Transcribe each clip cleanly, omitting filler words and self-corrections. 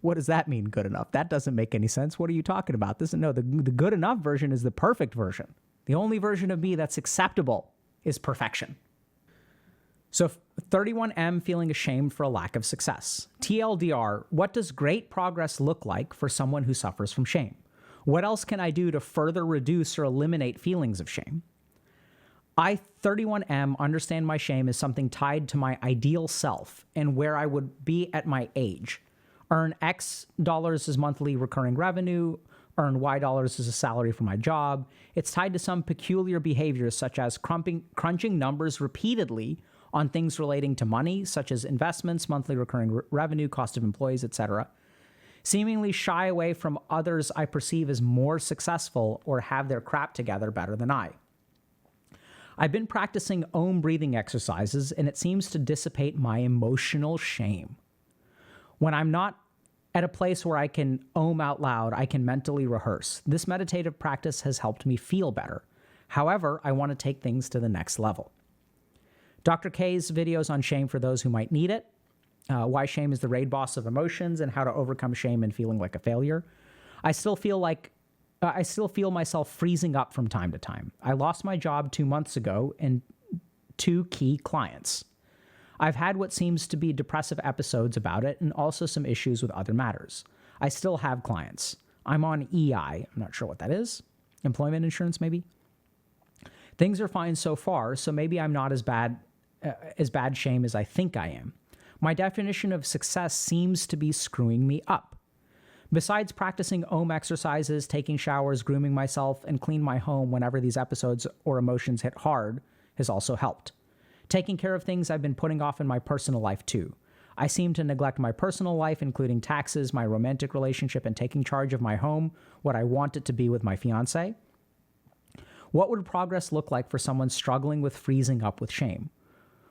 What does that mean, good enough? That doesn't make any sense. What are you talking about? The good enough version is the perfect version. The only version of me that's acceptable is perfection. So 31M, feeling ashamed for a lack of success. TLDR, what does great progress look like for someone who suffers from shame? What else can I do to further reduce or eliminate feelings of shame? I, 31M, understand my shame as something tied to my ideal self and where I would be at my age. Earn X dollars as monthly recurring revenue, earn Y dollars as a salary for my job. It's tied to some peculiar behaviors such as crunching numbers repeatedly on things relating to money, such as investments, monthly recurring revenue, cost of employees, etc. Seemingly shy away from others I perceive as more successful or have their crap together better than I. I've been practicing Om breathing exercises, and it seems to dissipate my emotional shame. When I'm not at a place where I can Om out loud, I can mentally rehearse. This meditative practice has helped me feel better. However, I want to take things to the next level. Dr. K's videos on shame for those who might need it, why shame is the raid boss of emotions, and how to overcome shame and feeling like a failure. I still feel myself freezing up from time to time. I lost my job 2 months ago and 2 key clients. I've had what seems to be depressive episodes about it and also some issues with other matters. I still have clients. I'm on EI. I'm not sure what that is. Employment insurance, maybe? Things are fine so far, so maybe I'm not as bad shame as I think I am. My definition of success seems to be screwing me up. Besides practicing Om exercises, taking showers, grooming myself, and clean my home whenever these episodes or emotions hit hard has also helped. Taking care of things I've been putting off in my personal life too. I seem to neglect my personal life, including taxes, my romantic relationship, and taking charge of my home, what I want it to be with my fiance. What would progress look like for someone struggling with freezing up with shame?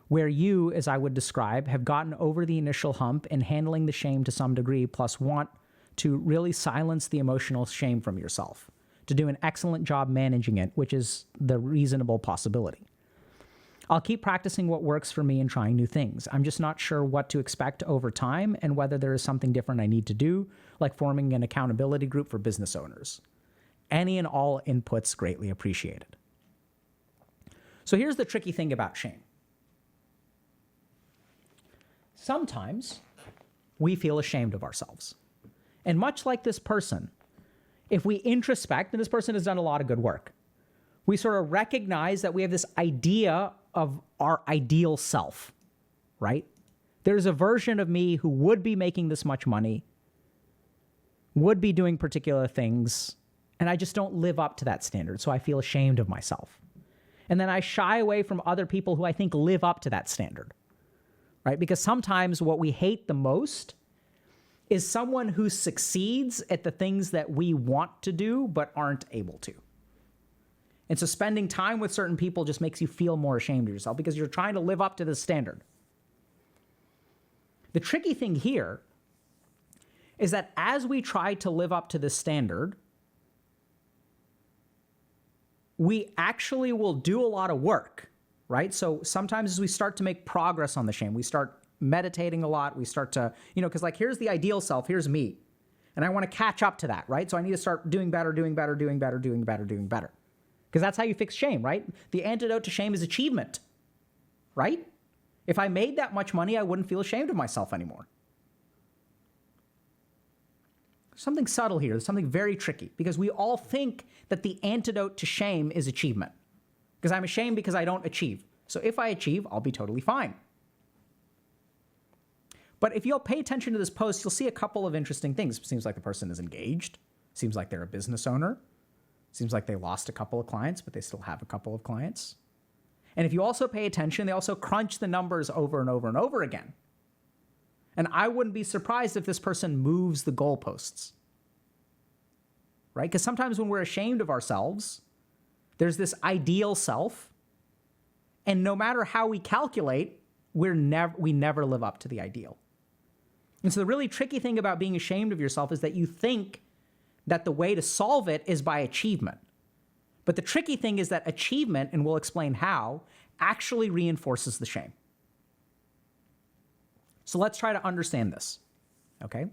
Where you, as I would describe, have gotten over the initial hump and handling the shame to some degree, plus want to really silence the emotional shame from yourself, to do an excellent job managing it, which is the reasonable possibility. I'll keep practicing what works for me and trying new things. I'm just not sure what to expect over time and whether there is something different I need to do, like forming an accountability group for business owners. Any and all inputs greatly appreciated. So here's the tricky thing about shame. Sometimes we feel ashamed of ourselves. And much like this person, if we introspect, and this person has done a lot of good work, we sort of recognize that we have this idea of our ideal self, right? There's a version of me who would be making this much money, would be doing particular things, and I just don't live up to that standard, so I feel ashamed of myself. And then I shy away from other people who I think live up to that standard, right? Because sometimes what we hate the most is someone who succeeds at the things that we want to do but aren't able to. And so spending time with certain people just makes you feel more ashamed of yourself because you're trying to live up to this standard. The tricky thing here is that as we try to live up to this standard, we actually will do a lot of work, right? So sometimes as we start to make progress on the shame, we start meditating a lot, we start to, because like here's the ideal self, here's me. And I want to catch up to that, right? So I need to start doing better. Because that's how you fix shame, right? The antidote to shame is achievement, right? If I made that much money, I wouldn't feel ashamed of myself anymore. Something subtle here, something very tricky, because we all think that the antidote to shame is achievement. Because I'm ashamed because I don't achieve. So if I achieve, I'll be totally fine. But if you'll pay attention to this post, you'll see a couple of interesting things. It seems like the person is engaged. Seems like they're a business owner. Seems like they lost a couple of clients, but they still have a couple of clients. And if you also pay attention, they also crunch the numbers over and over and over again. And I wouldn't be surprised if this person moves the goalposts, right? Because sometimes when we're ashamed of ourselves, there's this ideal self, and no matter how we calculate, we never live up to the ideal. And so the really tricky thing about being ashamed of yourself is that you think that the way to solve it is by achievement. But the tricky thing is that achievement, and we'll explain how, actually reinforces the shame. So let's try to understand this, okay?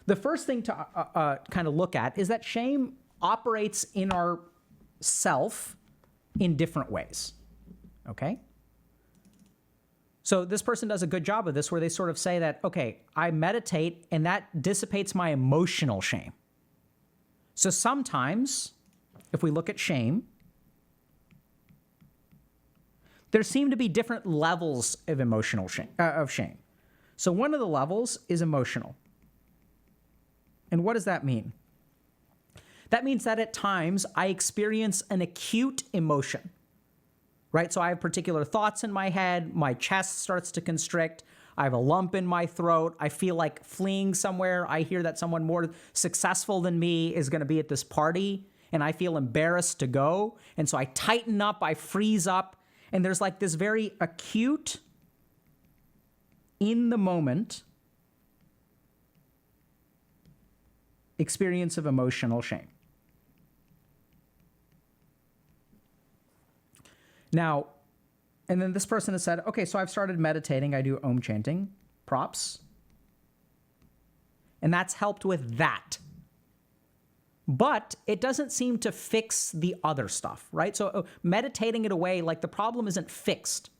The first thing to kind of look at is that shame operates in our self in different ways, okay? So this person does a good job of this where they sort of say that, okay, I meditate and that dissipates my emotional shame. So sometimes, if we look at shame, there seem to be different levels of emotional shame, So one of the levels is emotional. And what does that mean? That means that at times I experience an acute emotion, right? So I have particular thoughts in my head, my chest starts to constrict, I have a lump in my throat, I feel like fleeing somewhere, I hear that someone more successful than me is going to be at this party, and I feel embarrassed to go, and so I tighten up, I freeze up, and there's like this very acute, in the moment, experience of emotional shame. Now, and then this person has said, okay, so I've started meditating, I do Om chanting, props, and that's helped with that. But it doesn't seem to fix the other stuff, right? So meditating it away, like the problem isn't fixed.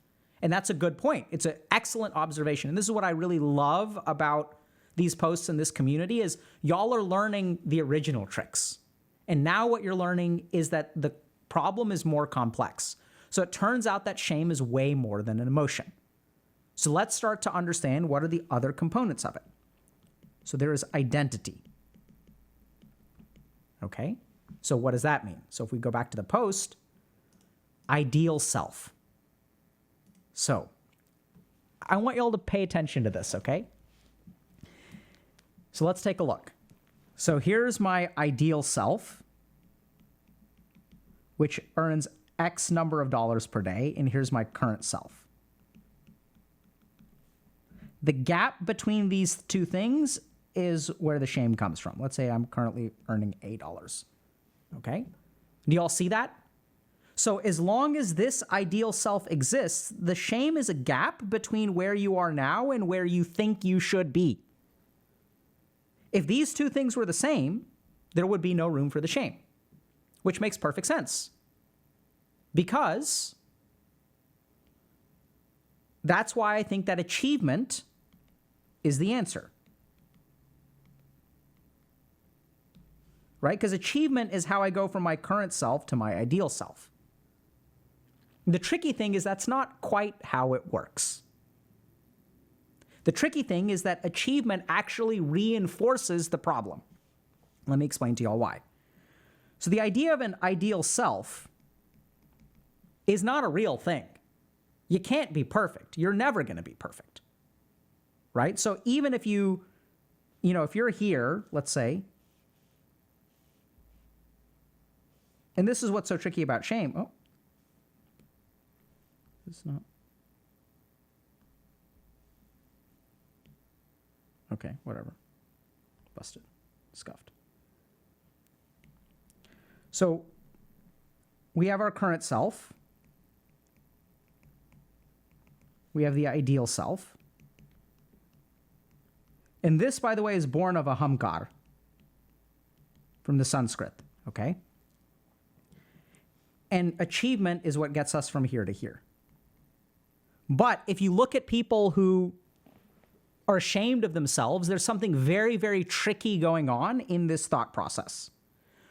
And that's a good point. It's an excellent observation. And this is what I really love about these posts in this community is y'all are learning the original tricks. And now what you're learning is that the problem is more complex. So it turns out that shame is way more than an emotion. So let's start to understand what are the other components of it. So there is identity. Okay, so what does that mean? So if we go back to the post, ideal self. So I want y'all to pay attention to this, okay? So let's take a look. So here's my ideal self, which earns X number of dollars per day, and here's my current self. The gap between these two things is where the shame comes from. Let's say I'm currently earning $8, okay? Do y'all see that? So as long as this ideal self exists, the shame is a gap between where you are now and where you think you should be. If these two things were the same, there would be no room for the shame, which makes perfect sense. Because that's why I think that achievement is the answer. Right? Because achievement is how I go from my current self to my ideal self. The tricky thing is that's not quite how it works. The tricky thing is that achievement actually reinforces the problem. Let me explain to y'all why. So the idea of an ideal self is not a real thing. You can't be perfect. You're never going to be perfect. Right? So even if if you're here, let's say, and this is what's so tricky about shame. Oh, it's not. Okay, whatever. Busted. Scuffed. So we have our current self. We have the ideal self. And this, by the way, is born of ahamkar from the Sanskrit, okay? And achievement is what gets us from here to here. But if you look at people who are ashamed of themselves, there's something very, very tricky going on in this thought process,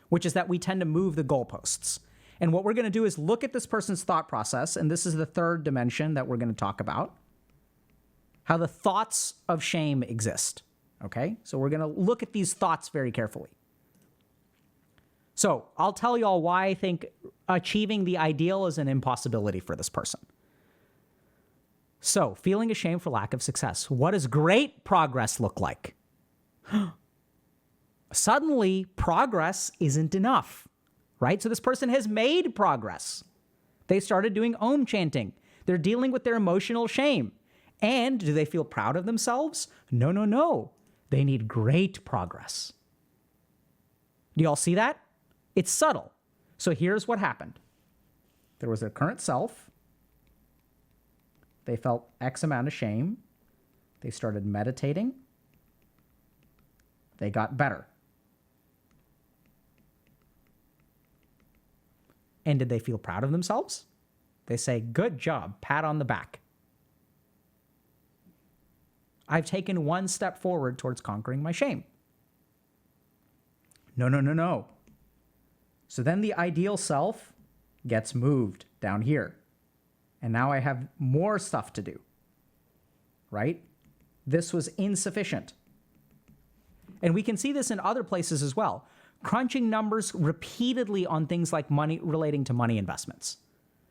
which is that we tend to move the goalposts. And what we're going to do is look at this person's thought process, and this is the third dimension that we're going to talk about, how the thoughts of shame exist, okay? So we're going to look at these thoughts very carefully. So I'll tell y'all why I think achieving the ideal is an impossibility for this person. So, feeling ashamed for lack of success. What does great progress look like? Suddenly, progress isn't enough, right? So this person has made progress. They started doing Om chanting. They're dealing with their emotional shame. And do they feel proud of themselves? No, no, no. They need great progress. Do y'all see that? It's subtle. So here's what happened. There was their current self. They felt X amount of shame. They started meditating. They got better. And did they feel proud of themselves? They say, good job, pat on the back. I've taken one step forward towards conquering my shame. No, no, no, no. So then the ideal self gets moved down here. And now I have more stuff to do, right? This was insufficient. And we can see this in other places as well. Crunching numbers repeatedly on things like money relating to money investments.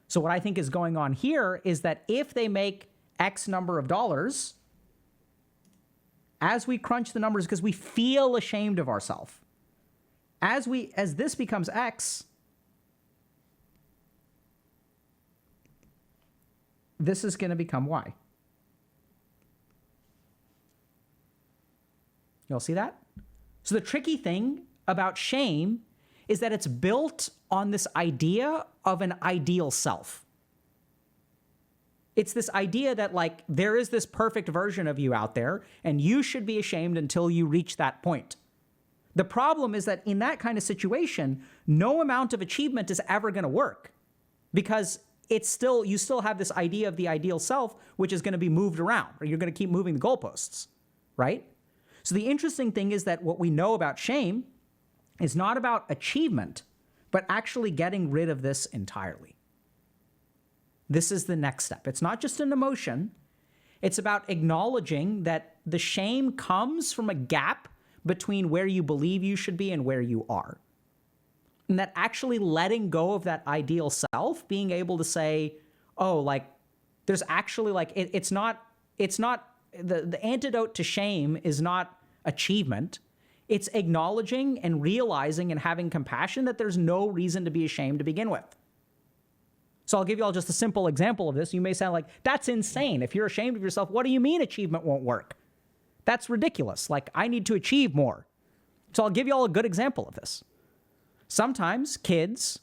So what I think is going on here is that if they make X number of dollars, as we crunch the numbers because we feel ashamed of ourselves, as this becomes X, this is going to become Y. You'll see that? So the tricky thing about shame is that it's built on this idea of an ideal self. It's this idea that like there is this perfect version of you out there and you should be ashamed until you reach that point. The problem is that in that kind of situation, no amount of achievement is ever going to work because you still have this idea of the ideal self, which is going to be moved around, or you're going to keep moving the goalposts, right? So the interesting thing is that what we know about shame is not about achievement, but actually getting rid of this entirely. This is the next step. It's not just an emotion. It's about acknowledging that the shame comes from a gap between where you believe you should be and where you are. And that actually letting go of that ideal self, being able to say, oh, like, there's actually like, it's not, the antidote to shame is not achievement. It's acknowledging and realizing and having compassion that there's no reason to be ashamed to begin with. So I'll give you all just a simple example of this. You may sound like, that's insane. If you're ashamed of yourself, what do you mean achievement won't work? That's ridiculous. Like, I need to achieve more. So I'll give you all a good example of this. Sometimes kids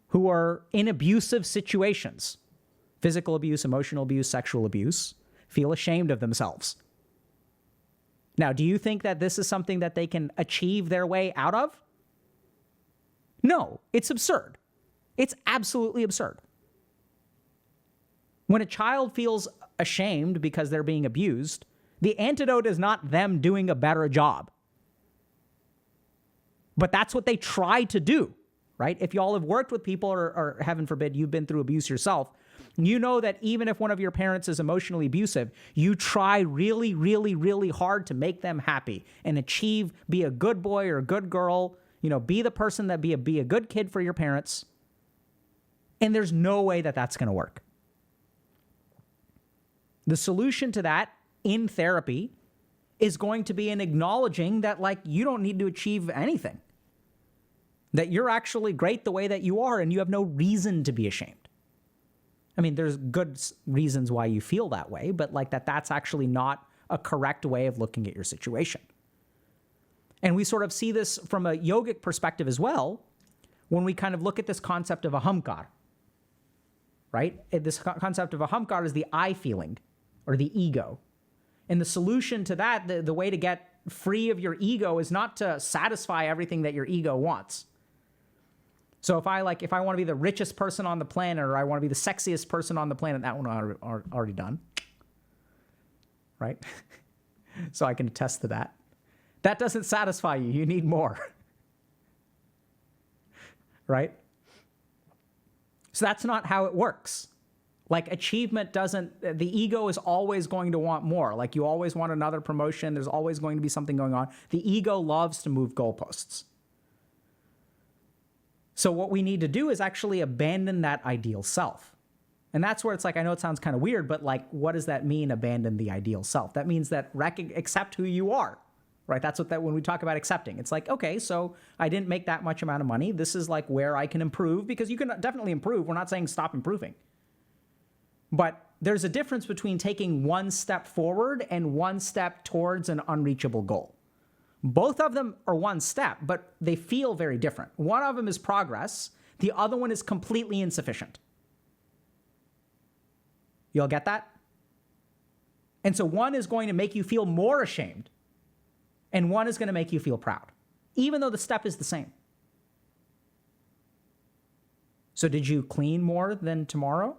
who are in abusive situations, physical abuse, emotional abuse, sexual abuse, feel ashamed of themselves. Now, do you think that this is something that they can achieve their way out of? No, it's absurd. It's absolutely absurd. When a child feels ashamed because they're being abused, the antidote is not them doing a better job. But that's what they try to do, right? If y'all have worked with people or heaven forbid, you've been through abuse yourself, you know that even if one of your parents is emotionally abusive, you try really, really, really hard to make them happy and achieve, be a good boy or a good girl, be the person that be a good kid for your parents. And there's no way that that's going to work. The solution to that in therapy is going to be in acknowledging that, like, you don't need to achieve anything. That you're actually great the way that you are and you have no reason to be ashamed. I mean, there's good reasons why you feel that way, but like that's actually not a correct way of looking at your situation. And we sort of see this from a yogic perspective as well when we kind of look at this concept of ahamkar, right? This concept of ahamkar is the I feeling or the ego. And the solution to that, the way to get free of your ego is not to satisfy everything that your ego wants. So if I want to be the richest person on the planet or I want to be the sexiest person on the planet, that one already done, right? So I can attest to that. That doesn't satisfy you. You need more, right? So that's not how it works. Like achievement the ego is always going to want more. Like you always want another promotion. There's always going to be something going on. The ego loves to move goalposts. So what we need to do is actually abandon that ideal self. And that's where it's like, I know it sounds kind of weird, but like, what does that mean, abandon the ideal self? That means that accept who you are, right? That's what when we talk about accepting, it's like, okay, so I didn't make that much amount of money. This is like where I can improve, because you can definitely improve. We're not saying stop improving. But there's a difference between taking one step forward and one step towards an unreachable goal. Both of them are one step, but they feel very different. One of them is progress. The other one is completely insufficient. You all get that? And so one is going to make you feel more ashamed. And one is going to make you feel proud, even though the step is the same. So did you clean more than tomorrow?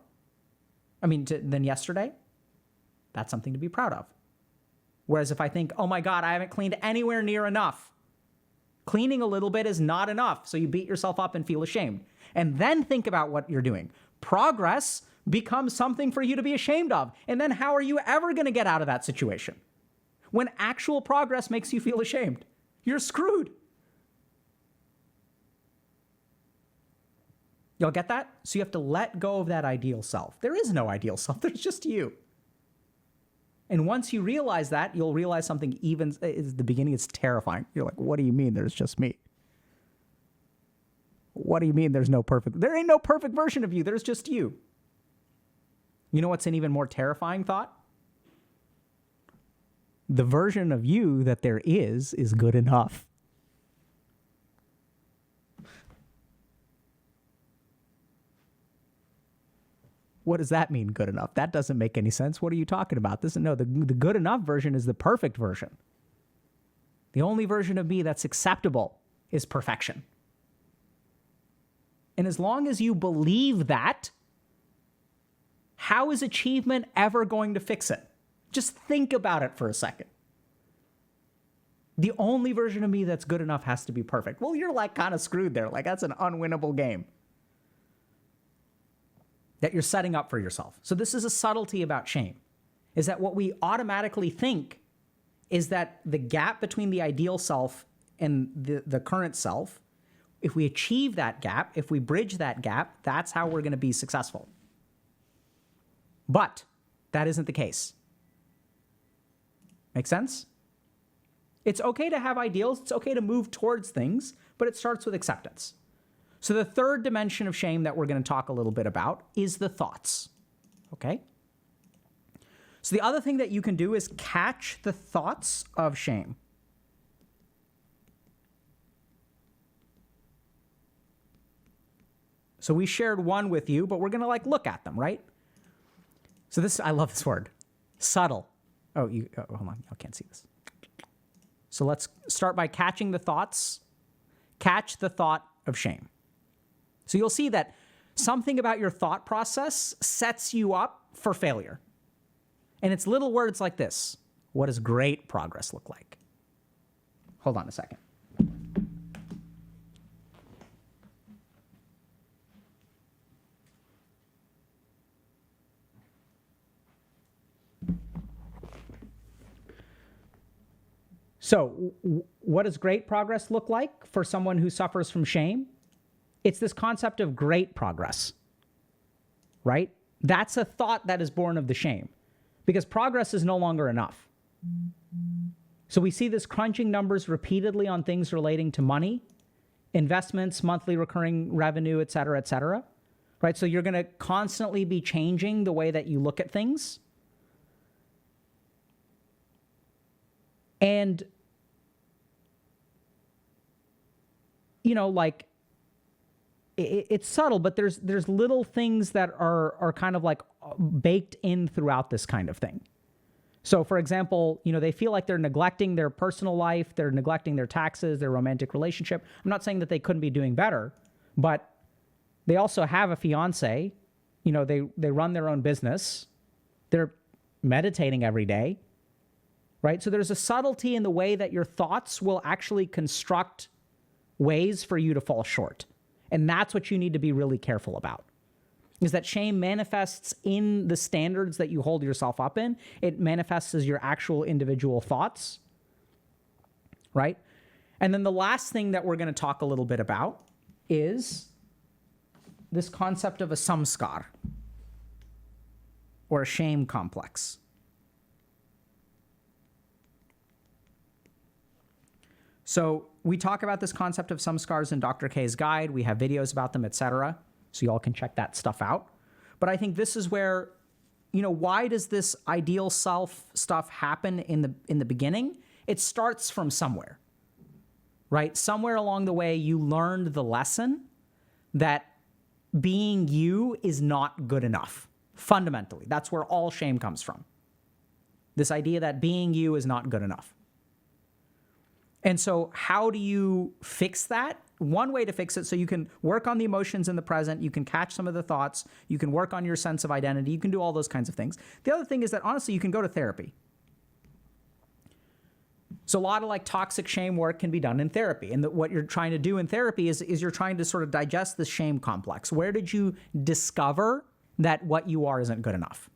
Than yesterday? That's something to be proud of. Whereas if I think, oh my God, I haven't cleaned anywhere near enough, cleaning a little bit is not enough. So you beat yourself up and feel ashamed. And then think about what you're doing. Progress becomes something for you to be ashamed of. And then how are you ever going to get out of that situation? When actual progress makes you feel ashamed, you're screwed. Y'all get that? So you have to let go of that ideal self. There is no ideal self. There's just you. And once you realize that, you'll realize something even at the beginning, it's terrifying. You're like, what do you mean there's just me? What do you mean there's no perfect? There ain't no perfect version of you. There's just you. You know what's an even more terrifying thought? The version of you that there is good enough. What does that mean, good enough? That doesn't make any sense. What are you talking about? The good enough version is the perfect version. The only version of me that's acceptable is perfection. And as long as you believe that, how is achievement ever going to fix it? Just think about it for a second. The only version of me that's good enough has to be perfect. Well, you're like kind of screwed there. Like that's an unwinnable game that you're setting up for yourself. So this is a subtlety about shame, is that what we automatically think is that the gap between the ideal self and the current self, if we achieve that gap, if we bridge that gap, that's how we're going to be successful. But that isn't the case. Make sense? It's okay to have ideals. It's okay to move towards things, but it starts with acceptance. So the third dimension of shame that we're going to talk a little bit about is the thoughts, okay? So the other thing that you can do is catch the thoughts of shame. So we shared one with you, but we're going to look at them, right? So this, I love this word, subtle. Oh, hold on, I can't see this. So let's start by catching the thoughts. Catch the thought of shame. So you'll see that something about your thought process sets you up for failure. And it's little words like this. What does great progress look like? Hold on a second. So what does great progress look like for someone who suffers from shame? It's this concept of great progress, right? That's a thought that is born of the shame because progress is no longer enough. So we see this crunching numbers repeatedly on things relating to money, investments, monthly recurring revenue, et cetera, right? So you're going to constantly be changing the way that you look at things. And, it's subtle, but there's little things that are kind of baked in throughout this kind of thing. So for example, they feel like they're neglecting their personal life, they're neglecting their taxes, their romantic relationship. I'm not saying that they couldn't be doing better, but they also have a fiance, they run their own business, they're meditating every day, right? So there's a subtlety in the way that your thoughts will actually construct ways for you to fall short. And that's what you need to be really careful about, is that shame manifests in the standards that you hold yourself up in. It manifests as your actual individual thoughts, right? And then the last thing that we're going to talk a little bit about is this concept of a samskar, or a shame complex. So we talk about this concept of samskars in Dr. K's guide. We have videos about them, etc. So you all can check that stuff out. But I think this is where, why does this ideal self stuff happen in the beginning? It starts from somewhere, right? Somewhere along the way, you learned the lesson that being you is not good enough. Fundamentally, that's where all shame comes from. This idea that being you is not good enough. And so how do you fix that? One way to fix it, so you can work on the emotions in the present, you can catch some of the thoughts, you can work on your sense of identity, you can do all those kinds of things. The other thing is that honestly, you can go to therapy. So a lot of like toxic shame work can be done in therapy. And what you're trying to do in therapy is you're trying to sort of digest the shame complex. Where did you discover that what you are isn't good enough?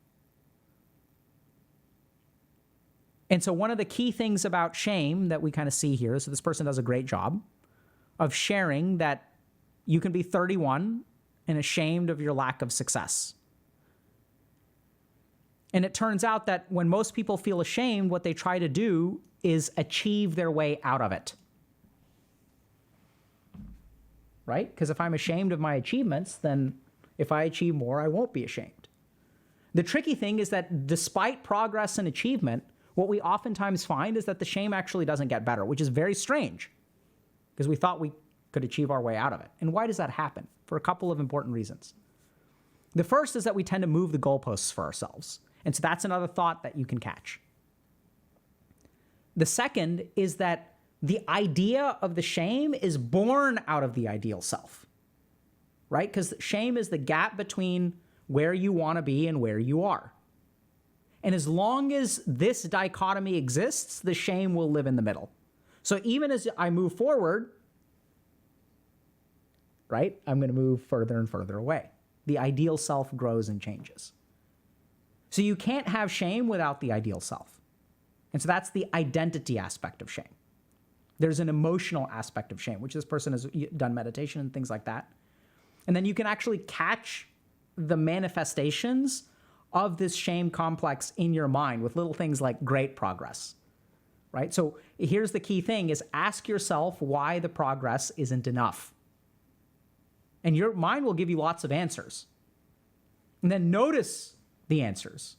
And so one of the key things about shame that we kind of see here, so this person does a great job of sharing that you can be 31 and ashamed of your lack of success. And it turns out that when most people feel ashamed, what they try to do is achieve their way out of it. Right? Because if I'm ashamed of my achievements, then if I achieve more, I won't be ashamed. The tricky thing is that despite progress and achievement, what we oftentimes find is that the shame actually doesn't get better, which is very strange because we thought we could achieve our way out of it. And why does that happen? For a couple of important reasons. The first is that we tend to move the goalposts for ourselves. And so that's another thought that you can catch. The second is that the idea of the shame is born out of the ideal self, right? Because shame is the gap between where you want to be and where you are. And as long as this dichotomy exists, the shame will live in the middle. So even as I move forward, right, I'm going to move further and further away. The ideal self grows and changes. So you can't have shame without the ideal self. And so that's the identity aspect of shame. There's an emotional aspect of shame, which this person has done meditation and things like that. And then you can actually catch the manifestations of this shame complex in your mind with little things like great progress, right? So here's the key thing is ask yourself why the progress isn't enough. And your mind will give you lots of answers. And then notice the answers.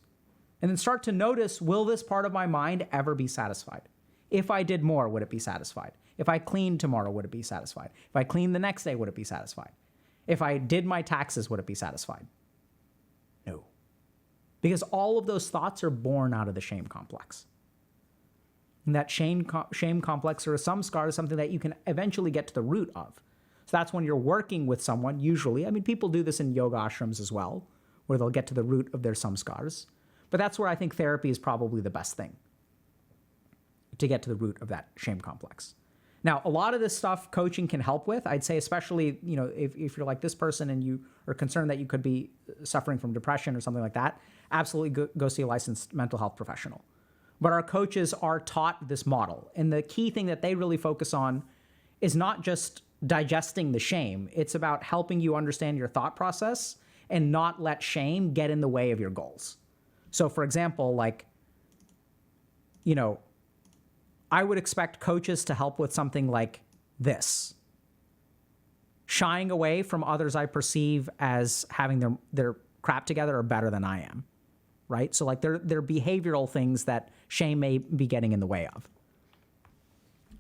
And then start to notice, will this part of my mind ever be satisfied? If I did more, would it be satisfied? If I cleaned tomorrow, would it be satisfied? If I cleaned the next day, would it be satisfied? If I did my taxes, would it be satisfied? No. Because all of those thoughts are born out of the shame complex. And that shame complex or a samskara is something that you can eventually get to the root of. So that's when you're working with someone, usually. I mean, people do this in yoga ashrams as well, where they'll get to the root of their samskaras. But that's where I think therapy is probably the best thing, to get to the root of that shame complex. Now, a lot of this stuff coaching can help with. I'd say especially, if you're like this person and you are concerned that you could be suffering from depression or something like that, absolutely go see a licensed mental health professional. But our coaches are taught this model. And the key thing that they really focus on is not just digesting the shame. It's about helping you understand your thought process and not let shame get in the way of your goals. So for example, I would expect coaches to help with something like this. Shying away from others I perceive as having their crap together or better than I am, right? So like they're behavioral things that shame may be getting in the way of.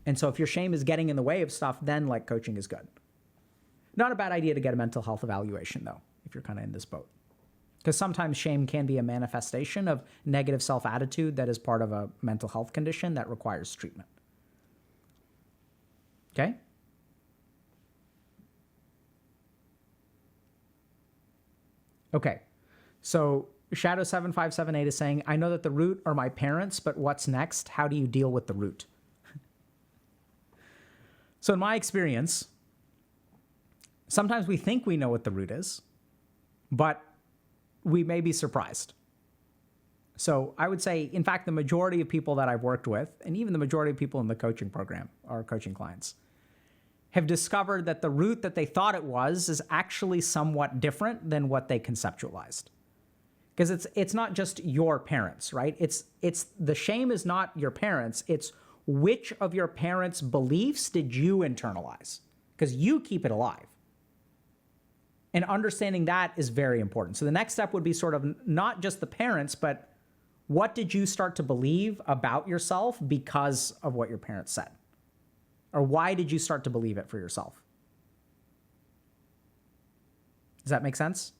And so if your shame is getting in the way of stuff, then like coaching is good. Not a bad idea to get a mental health evaluation though, if you're kind of in this boat. Because sometimes shame can be a manifestation of negative self-attitude that is part of a mental health condition that requires treatment. Okay? Okay. So Shadow7578 is saying, I know that the root are my parents, but what's next? How do you deal with the root? So in my experience, sometimes we think we know what the root is, but we may be surprised. So I would say, in fact, the majority of people that I've worked with, and even the majority of people in the coaching program, our coaching clients, have discovered that the root that they thought it was is actually somewhat different than what they conceptualized. Because it's not just your parents, right? It's the shame is not your parents. It's which of your parents' beliefs did you internalize? Because you keep it alive. And understanding that is very important. So the next step would be sort of not just the parents, but what did you start to believe about yourself because of what your parents said? Or why did you start to believe it for yourself? Does that make sense?